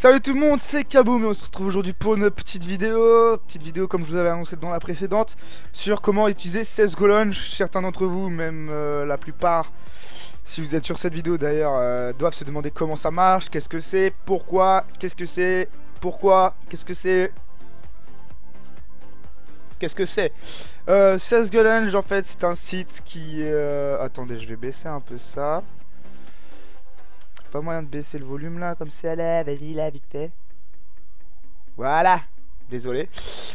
Salut tout le monde, c'est Kaboom et on se retrouve aujourd'hui pour une petite vidéo comme je vous avais annoncé dans la précédente, sur comment utiliser CSGO Launch. Certains d'entre vous, même la plupart, si vous êtes sur cette vidéo d'ailleurs, doivent se demander comment ça marche, qu'est-ce que c'est, pourquoi, qu'est-ce que c'est, pourquoi, qu'est-ce que c'est. Qu'est-ce que c'est CSGO Launch, en fait, c'est un site qui... Attendez, je vais baisser un peu ça. Pas moyen de baisser le volume là, comme ça là, vas-y là, vite fait. Voilà. Désolé.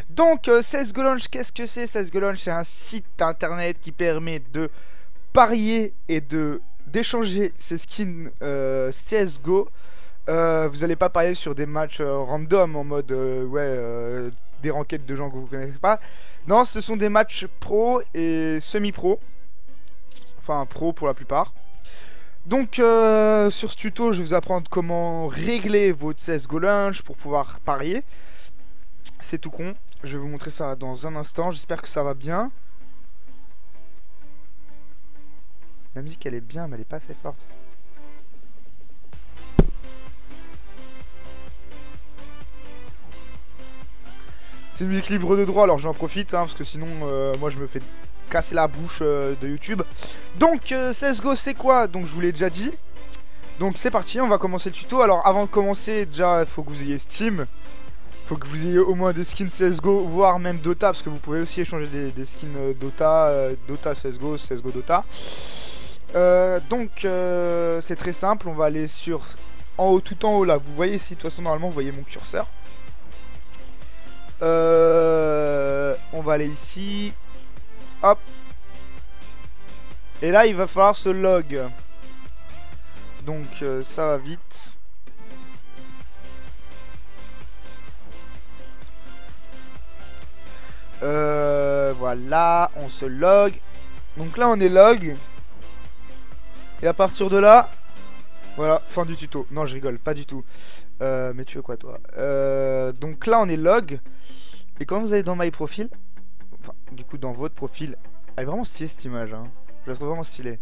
Donc, CSGO Launch, qu'est-ce que c'est? CSGO Launch, c'est un site internet qui permet de parier et d'échanger ses skins CSGO. Vous allez pas parier sur des matchs random en mode des ranked de gens que vous connaissez pas. Non, ce sont des matchs pro et semi-pro. Enfin, pro pour la plupart. Donc, sur ce tuto, je vais vous apprendre comment régler votre CSGO Launch pour pouvoir parier. C'est tout con. Je vais vous montrer ça dans un instant. J'espère que ça va bien. La musique, elle est bien, mais elle est pas assez forte. C'est une musique libre de droit, alors j'en profite, hein, parce que sinon, moi, je me fais casser la bouche de YouTube. Donc CSGO c'est quoi? Donc je vous l'ai déjà dit. Donc c'est parti, on va commencer le tuto. Alors avant de commencer, déjà il faut que vous ayez Steam. Il faut que vous ayez au moins des skins CSGO, voire même Dota, parce que vous pouvez aussi échanger des skins Dota, Dota CSGO, CSGO Dota. Donc c'est très simple, on va aller sur en haut, tout en haut là. Vous voyez ici, de toute façon normalement vous voyez mon curseur. On va aller ici. Hop. Et là il va falloir se log. Donc ça va vite. Voilà, on se log. Donc là on est log. Et à partir de là, voilà, fin du tuto. Non, je rigole, pas du tout. Mais tu veux quoi toi? Donc là on est log. Et quand vous allez dans My Profile, enfin, du coup dans votre profil, elle est vraiment stylée cette image, hein. Je la trouve vraiment stylée.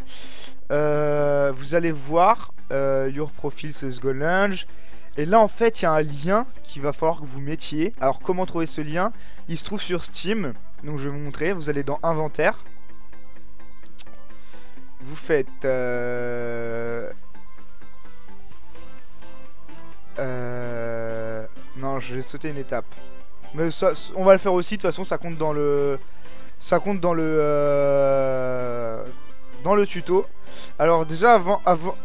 Vous allez voir Your Profile CSGO Launch. Et là en fait il y a un lien qu'il va falloir que vous mettiez. Alors comment trouver ce lien? Il se trouve sur Steam. Donc je vais vous montrer. Vous allez dans Inventaire. Vous faites non, j'ai sauté une étape. Mais ça, on va le faire aussi, de toute façon ça compte dans le... Ça compte dans le tuto. Alors déjà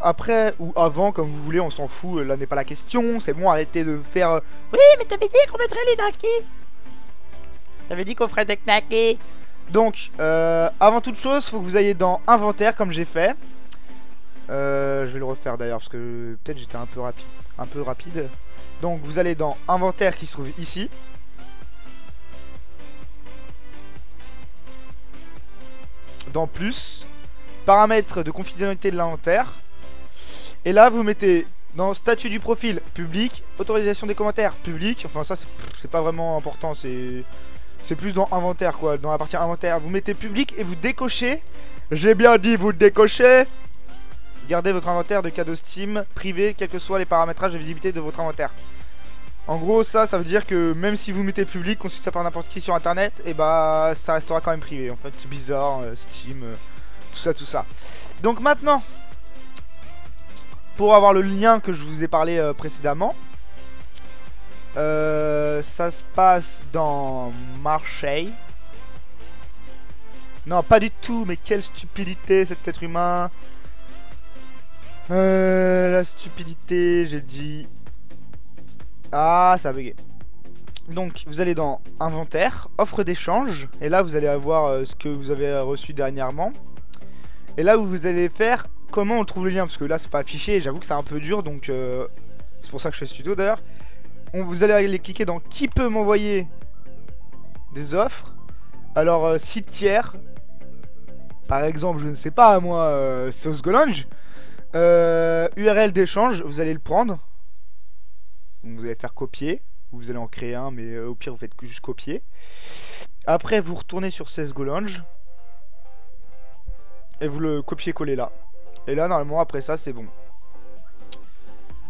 après ou avant, comme vous voulez, on s'en fout, là n'est pas la question. C'est bon, arrêtez de faire... Oui, mais t'avais dit qu'on mettrait les knackis. T'avais dit qu'on ferait des knackis. Donc, avant toute chose, faut que vous ayez dans Inventaire, comme j'ai fait. Je vais le refaire d'ailleurs, parce que peut-être j'étais un peu rapide. Donc, vous allez dans Inventaire qui se trouve ici. Dans plus, paramètres de confidentialité de l'inventaire. Et là vous mettez dans statut du profil public, autorisation des commentaires public. Enfin ça c'est pas vraiment important, c'est plus dans inventaire quoi. Dans la partie inventaire vous mettez public et vous décochez. J'ai bien dit vous décochez. Gardez votre inventaire de cadeaux Steam privé, quels que soient les paramétrages de visibilité de votre inventaire. En gros ça veut dire que même si vous mettez public, consulte ça par n'importe qui sur internet, et bah ça restera quand même privé. En fait c'est bizarre, Steam, tout ça. Donc maintenant, pour avoir le lien que je vous ai parlé précédemment, ça se passe dans Marseille. Non pas du tout, mais quelle stupidité cet être humain. La stupidité, j'ai dit... Ah, ça a bugué. Donc, vous allez dans Inventaire, Offre d'échange. Et là, vous allez avoir ce que vous avez reçu dernièrement. Et là, vous allez faire comment on trouve le lien. Parce que là, c'est pas affiché. J'avoue que c'est un peu dur. Donc, c'est pour ça que je fais ce tuto d'ailleurs. Vous allez aller cliquer dans Qui peut m'envoyer des offres. Alors, site tiers. Par exemple, je ne sais pas, moi, CSGO Launch. URL d'échange. Vous allez le prendre. Donc vous allez faire copier, vous allez en créer un, mais au pire vous faites juste copier. Après vous retournez sur CSGO Launch et vous le copiez-coller là. Et là normalement après ça c'est bon.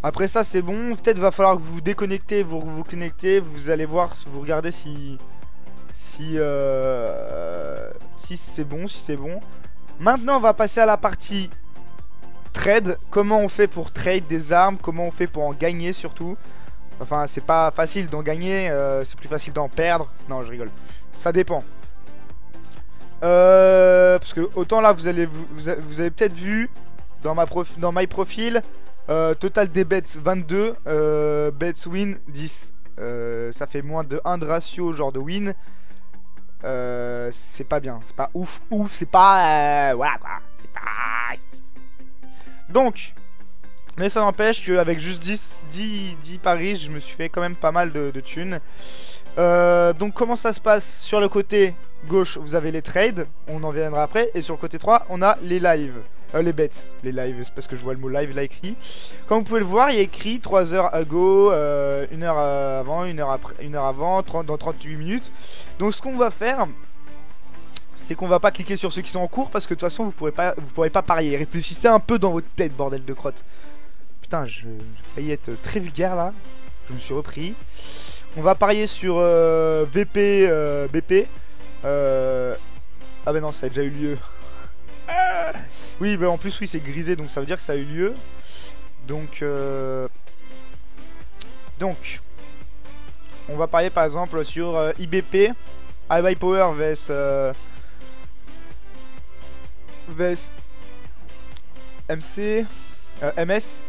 Après ça c'est bon, peut-être va falloir que vous vous déconnectez, vous connectez, vous allez voir, vous regardez si c'est bon, si c'est bon. Maintenant on va passer à la partie trade, comment on fait pour trade des armes, comment on fait pour en gagner surtout. Enfin c'est pas facile d'en gagner, c'est plus facile d'en perdre. Non je rigole, ça dépend. Parce que autant là vous avez peut-être vu dans my profil, total des bets 22, bets win 10. Ça fait moins de 1 de ratio genre de win. C'est pas bien, c'est pas ouf, c'est pas voilà quoi, c'est pas. Donc mais ça n'empêche qu'avec juste 10 paris, je me suis fait quand même pas mal de thunes. Donc comment ça se passe? Sur le côté gauche, vous avez les trades, on en viendra après. Et sur le côté 3, on a les lives. Les bets, les lives, c'est parce que je vois le mot live là écrit. Comme vous pouvez le voir, il y a écrit 3 heures ago, 1 heure avant, 1 heure après, 1 heure avant, dans 38 minutes. Donc ce qu'on va faire, c'est qu'on va pas cliquer sur ceux qui sont en cours parce que de toute façon vous pourrez pas parier. Réfléchissez un peu dans votre tête, bordel de crotte. Putain, j'ai failli être très vulgaire là. Je me suis repris. On va parier sur BP. Ah bah non, ça a déjà eu lieu. Oui, bah en plus, oui, c'est grisé, donc ça veut dire que ça a eu lieu. Donc, on va parier par exemple sur IBP, iBuyPower vs MC, MS.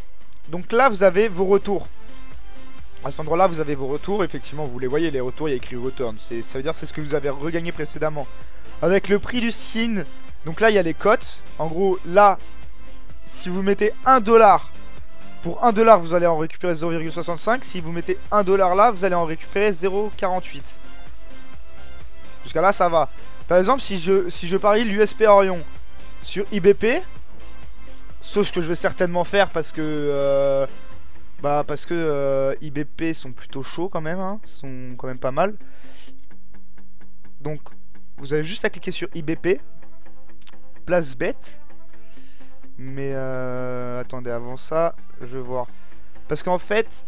Donc là, vous avez vos retours. À cet endroit-là, vous avez vos retours. Effectivement, vous les voyez, les retours, il y a écrit return. Ça veut dire que c'est ce que vous avez regagné précédemment. Avec le prix du skin. Donc là, il y a les cotes. En gros, là, si vous mettez 1 dollar, pour 1 dollar, vous allez en récupérer 0,65. Si vous mettez 1 dollar là, vous allez en récupérer 0,48. Jusqu'à là, ça va. Par exemple, si je parie l'USP Orion sur IBP, sauf que je vais certainement faire parce que IBP sont plutôt chauds quand même, hein, sont quand même pas mal. Donc vous avez juste à cliquer sur IBP, place bet. Mais attendez, avant ça, je vais voir. Parce qu'en fait,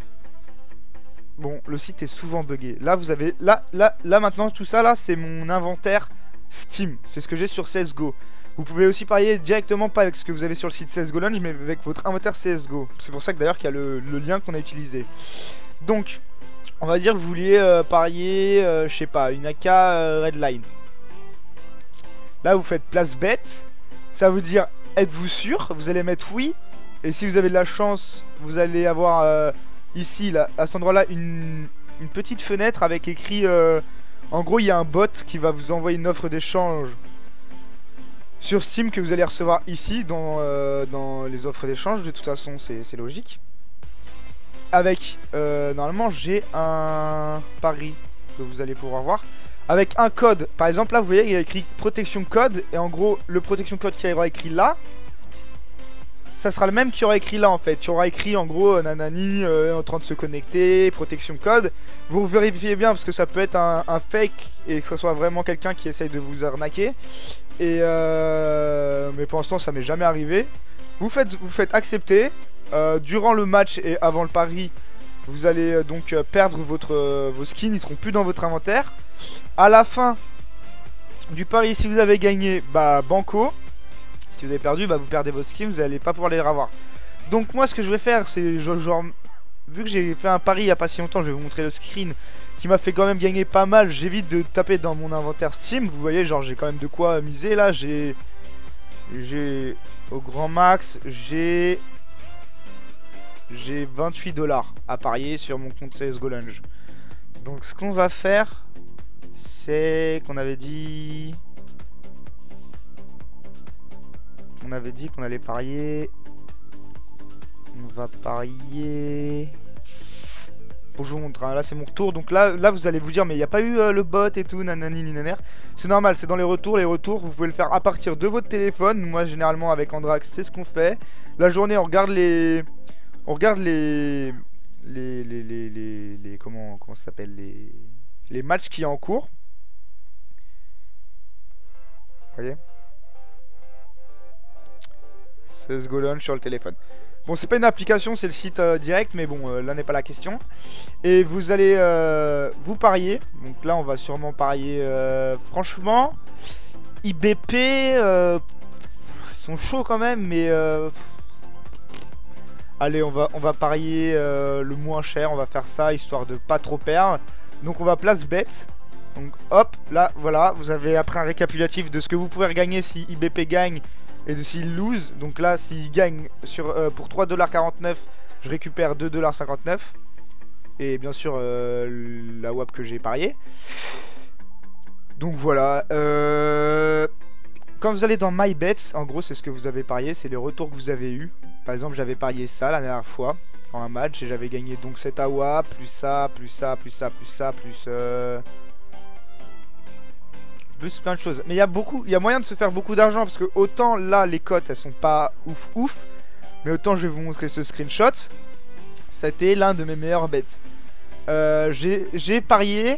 bon, le site est souvent buggé. Là vous avez, là maintenant tout ça là, c'est mon inventaire Steam. C'est ce que j'ai sur CSGO. Vous pouvez aussi parier directement, pas avec ce que vous avez sur le site CSGO Launch, mais avec votre inventaire CSGO. C'est pour ça que d'ailleurs qu'il y a le lien qu'on a utilisé. Donc, on va dire que vous vouliez parier, je sais pas, une AK Redline. Là, vous faites place bet. Ça va vous dire, êtes-vous sûr? Vous allez mettre oui. Et si vous avez de la chance, vous allez avoir ici, là, à cet endroit-là, une petite fenêtre avec écrit... en gros, il y a un bot qui va vous envoyer une offre d'échange sur Steam que vous allez recevoir ici dans les offres d'échange. De toute façon c'est logique. Avec normalement j'ai un pari que vous allez pouvoir voir avec un code. Par exemple là vous voyez il y a écrit protection code. Et en gros le protection code qui aura écrit là, ça sera le même qui aura écrit là en fait. Qui aura écrit en gros nanani en train de se connecter, protection code. Vous vérifiez bien parce que ça peut être un fake et que ce soit vraiment quelqu'un qui essaye de vous arnaquer. Et mais pour l'instant ça m'est jamais arrivé. Vous faites accepter. Durant le match et avant le pari, vous allez donc perdre vos skins, ils seront plus dans votre inventaire. À la fin du pari, si vous avez gagné, bah banco. Si vous avez perdu, bah vous perdez vos skins, vous n'allez pas pouvoir les revoir. Donc moi ce que je vais faire, c'est genre vu que j'ai fait un pari il n'y a pas si longtemps, je vais vous montrer le screen qui m'a fait quand même gagner pas mal. J'évite de taper dans mon inventaire Steam. Vous voyez, genre j'ai quand même de quoi miser là. J'ai au grand max, j'ai 28 dollars à parier sur mon compte CSGO Launch. Donc ce qu'on va faire, c'est qu'on avait dit qu'on allait parier. On va parier. Bon, je vous montre, hein. Là c'est mon retour. Donc là vous allez vous dire mais il n'y a pas eu le bot et tout, nanani ninaner. C'est normal, c'est dans les retours. Les retours vous pouvez le faire à partir de votre téléphone. Moi généralement avec Andrax c'est ce qu'on fait. La journée on regarde les comment ça s'appelle, les matchs qui sont en cours. Vous voyez, CSGO Launch sur le téléphone. Bon, c'est pas une application, c'est le site direct, mais bon, là n'est pas la question. Et vous allez vous parier. Donc là, on va sûrement parier. Franchement, IBP, ils sont chauds quand même, mais allez, on va parier le moins cher. On va faire ça histoire de pas trop perdre. Donc on va place bet. Donc hop, là, voilà, vous avez après un récapitulatif de ce que vous pouvez regagner si IBP gagne et de s'il lose. Donc là, s'il gagne pour 3,49$, je récupère 2,59$. Et bien sûr, la WAP que j'ai parié. Donc voilà. Quand vous allez dans My Bets, en gros, c'est ce que vous avez parié, c'est les retours que vous avez eu. Par exemple, j'avais parié ça la dernière fois en un match et j'avais gagné donc cette AWA, plus ça, plus ça, plus ça, plus ça, plus plein de choses. Mais il y a moyen de se faire beaucoup d'argent parce que autant là les cotes elles sont pas ouf, mais autant je vais vous montrer ce screenshot. C'était l'un de mes meilleurs bets. J'ai parié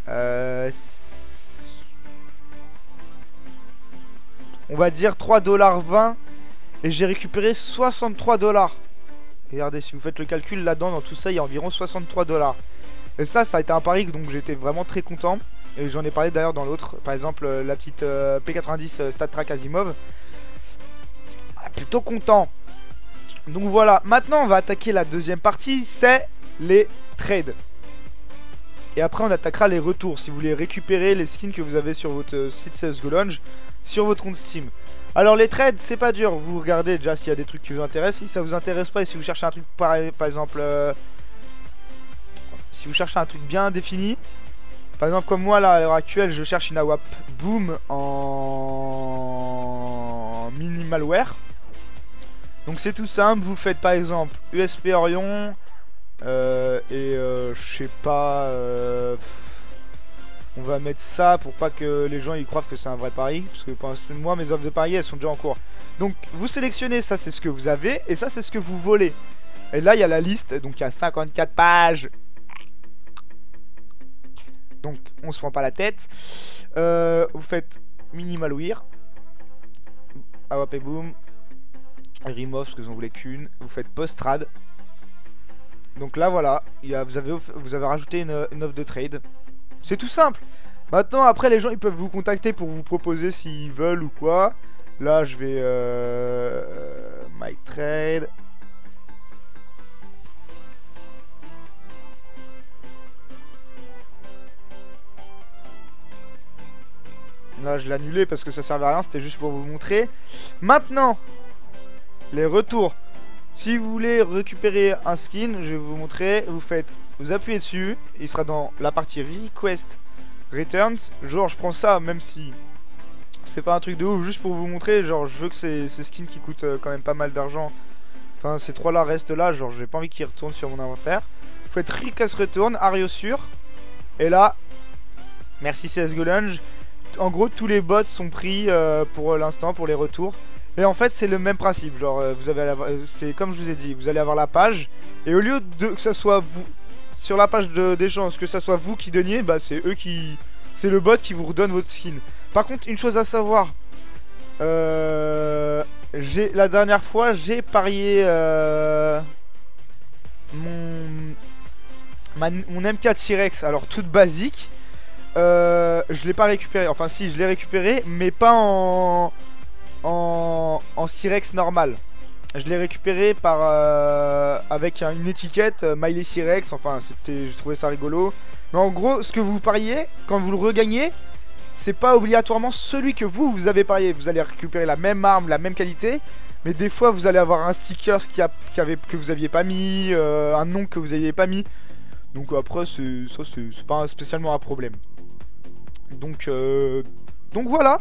on va dire 3,20$ et j'ai récupéré 63$. Regardez, si vous faites le calcul là-dedans, dans tout ça, il y a environ 63$. Et ça a été un pari donc j'étais vraiment très content. Et j'en ai parlé d'ailleurs dans l'autre. Par exemple, la petite P90 StatTrack Asimov. Plutôt content. Donc voilà, maintenant on va attaquer la deuxième partie, c'est les trades. Et après on attaquera les retours, si vous voulez récupérer les skins que vous avez sur votre site CSGO Launch, sur votre compte Steam. Alors les trades, c'est pas dur, vous regardez déjà s'il y a des trucs qui vous intéressent. Si ça vous intéresse pas et si vous cherchez un truc pareil, par exemple, si vous cherchez un truc bien défini, par exemple comme moi là à l'heure actuelle, je cherche une AWAP Boom en minimalware. Donc c'est tout simple, vous faites par exemple USP Orion je sais pas, on va mettre ça pour pas que les gens y croient que c'est un vrai pari, parce que pour moi mes offres de pari elles sont déjà en cours. Donc vous sélectionnez, ça c'est ce que vous avez et ça c'est ce que vous volez. Et là il y a la liste, donc il y a 54 pages. Donc on se prend pas la tête. Vous faites minimalware, AWP et boom, remove parce que vous en voulez qu'une. Vous faites post-trad. Donc là voilà, vous avez rajouté une offre de trade. C'est tout simple. Maintenant après les gens ils peuvent vous contacter pour vous proposer s'ils veulent ou quoi. Là je vais my trade. Là je l'ai annulé parce que ça servait à rien, c'était juste pour vous montrer. Maintenant les retours. Si vous voulez récupérer un skin, je vais vous montrer. Vous appuyez dessus, il sera dans la partie Request Returns. Genre je prends ça même si c'est pas un truc de ouf, juste pour vous montrer. Genre je veux que ces skins qui coûtent quand même pas mal d'argent, enfin ces trois là restent là, genre j'ai pas envie qu'ils retournent sur mon inventaire. Vous faites Request Return, Ario sûr. Et là, merci CSGO Launch. En gros tous les bots sont pris pour l'instant pour les retours. Et en fait c'est le même principe, genre c'est comme je vous ai dit, vous allez avoir la page. Et au lieu de que ça soit vous, sur la page d'échange, que ça soit vous qui donniez, bah c'est eux qui... C'est le bot qui vous redonne votre skin. Par contre une chose à savoir, la dernière fois j'ai parié mon M4 T-Rex, alors toute basique. Je l'ai pas récupéré, enfin si je l'ai récupéré mais pas en Cyrex normal. Je l'ai récupéré par avec une étiquette Miley Cyrex. Enfin j'ai trouvé ça rigolo. Mais en gros ce que vous pariez, quand vous le regagnez, c'est pas obligatoirement celui que vous avez parié. Vous allez récupérer la même arme, la même qualité, mais des fois vous allez avoir un sticker que vous aviez pas mis, un nom que vous aviez pas mis. Donc après c'est pas spécialement un problème. Donc voilà.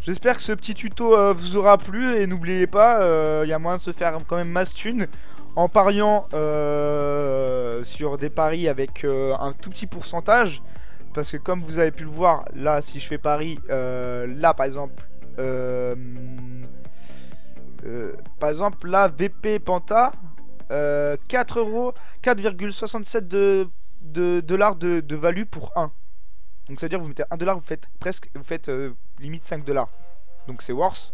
J'espère que ce petit tuto vous aura plu et n'oubliez pas, il y a moyen de se faire quand même masse thune en pariant sur des paris avec un tout petit pourcentage. Parce que comme vous avez pu le voir, là si je fais pari, là par exemple, là VP Panta, 4,67 dollars de value pour 1. Donc ça veut dire que vous mettez 1$, vous faites limite 5$. Donc c'est worse.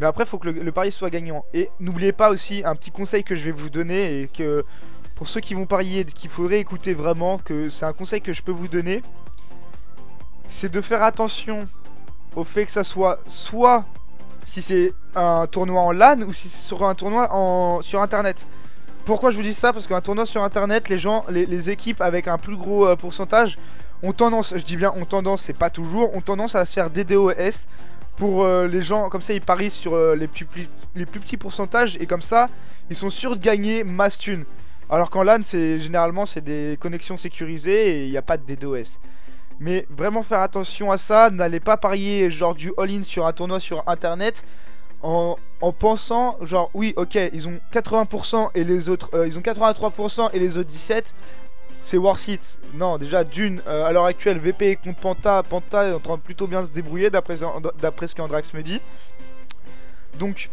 Mais après, il faut que le pari soit gagnant. Et n'oubliez pas aussi un petit conseil que je vais vous donner et que pour ceux qui vont parier, qu'il faudrait écouter vraiment, que c'est un conseil que je peux vous donner, c'est de faire attention au fait que ça soit si c'est un tournoi en LAN ou si c'est sur un tournoi sur internet. Pourquoi je vous dis ça? Parce qu'un tournoi sur internet, les équipes avec un plus gros pourcentage ont tendance, je dis bien ont tendance, c'est pas toujours, ont tendance à se faire DDoS pour les gens, comme ça ils parient sur les plus petits pourcentages et comme ça ils sont sûrs de gagner masse thune. Alors qu'en LAN, généralement c'est des connexions sécurisées et il n'y a pas de DDoS. Mais vraiment faire attention à ça, n'allez pas parier genre du all-in sur un tournoi sur internet en pensant genre oui ok ils ont 80% et les autres ils ont 83% et les autres 17%, c'est worth it. Non déjà d'une à l'heure actuelle VP contre Panta est en train de plutôt bien se débrouiller d'après ce qu'Andrax me dit. Donc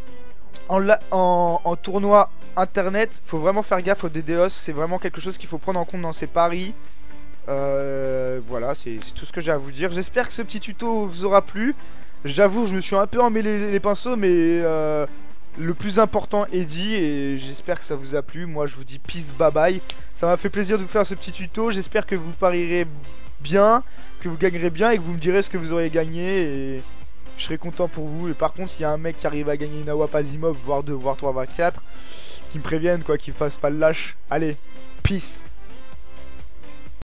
en tournoi internet faut vraiment faire gaffe au DDoS, c'est vraiment quelque chose qu'il faut prendre en compte dans ses paris. Voilà, c'est tout ce que j'ai à vous dire. J'espère que ce petit tuto vous aura plu. J'avoue, je me suis un peu emmêlé les pinceaux, mais le plus important est dit et j'espère que ça vous a plu. Moi, je vous dis peace, bye bye. Ça m'a fait plaisir de vous faire ce petit tuto. J'espère que vous parierez bien, que vous gagnerez bien et que vous me direz ce que vous aurez gagné et je serai content pour vous. Et par contre, s'il y a un mec qui arrive à gagner une AWP Asimov, voire 2, voire 3, voire 4, qui me prévienne quoi, qu'il fasse pas le lâche. Allez, peace.